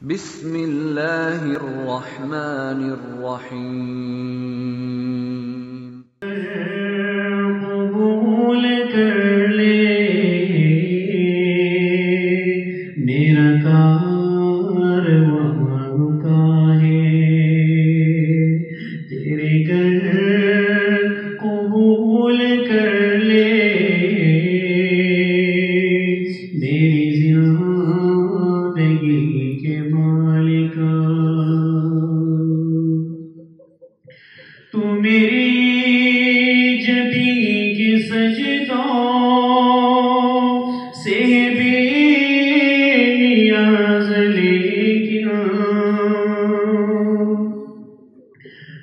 بسم اللہ الرحمن الرحیم۔ قبول کر لے میرا کارواں کا ہے، تیرے گھر قبول کر لے میری زندگی کے مالک، تو میری جبی کے سجدوں سے بے نیاز، لیکن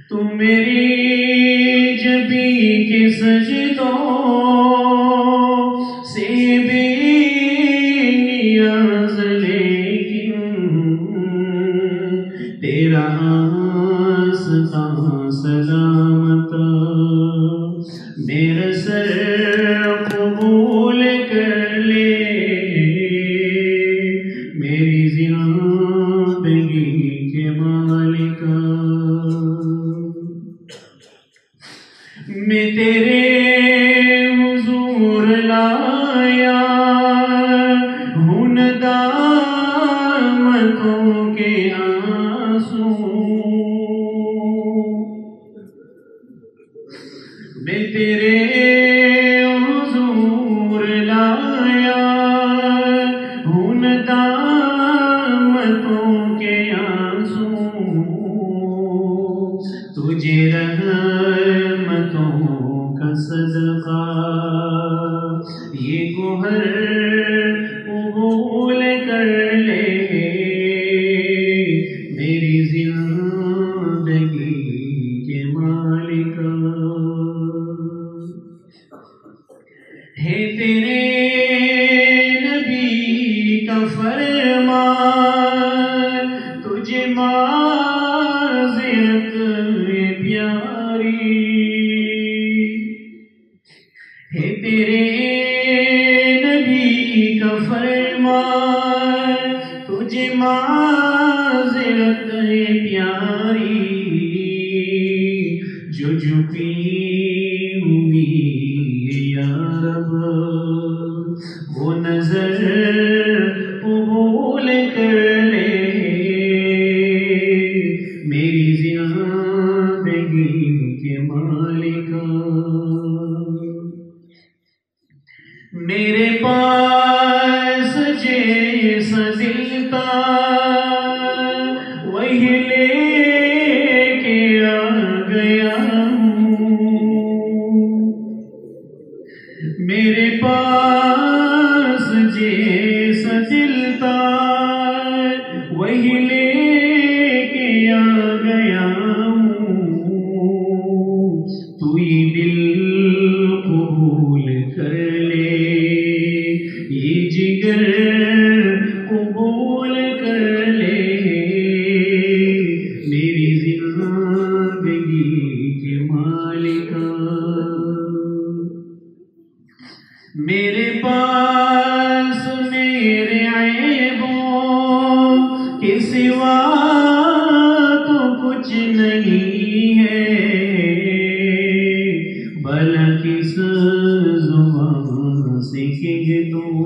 تو میری جبی کے سجدوں سے بے نیاز، لیکن تیرا آستان سلامت، میرا سر قبول کر لے میری زندگی کے مالک۔ میں تیرے حضور لایا ہوں ندامتوں کے آنسو، میں تیرے حضور لایا ہوں ندامتوں کے آنسو، تجھے رحمتوں کا صدقہ یہ گوہر قبول کر لے میری زندگی کے مالک۔ ہے تیرے نبی کا فرمان، تجھے معذرت پیاری، ہے تیرے نبی کا فرمان، تجھے معذرت پیاری، جو جھکی ہوئی یا رب وہ نظر قبول کر لے میری زندگی کے مالک۔ میرے پاس جیسا دل تھا وہی لے کے آ گیا ہوں، میرے پاس جیسا دل تھا وہی لے کے آ گیا ہوں، تو یہ دل قبول کر لے، یہ جگر قبول کر لے میری زندگی کے مالک۔ میرے پاس میرے عیبوں کے سوا تو کچھ نہیں ہے، بھلا کس زبان سے کہہ دوں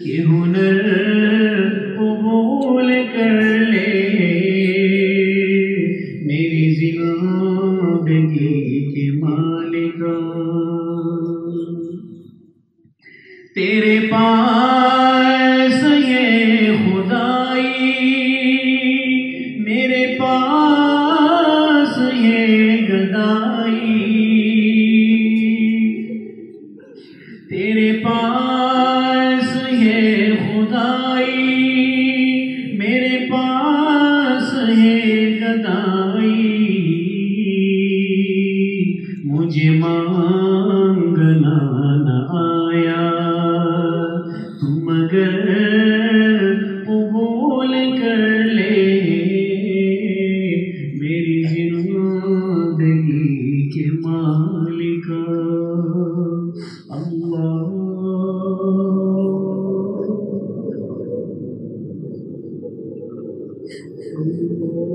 کہ ہنر قبول کر لے میری زندگی کے مالک۔ تیرے پاس یہ خدائی، میرے پاس یہ گدائی، تیرے پاس یہ خدائی، میرے پاس یہ گدائی، مجھے مانگنا نہ آیا تو مگر اللہ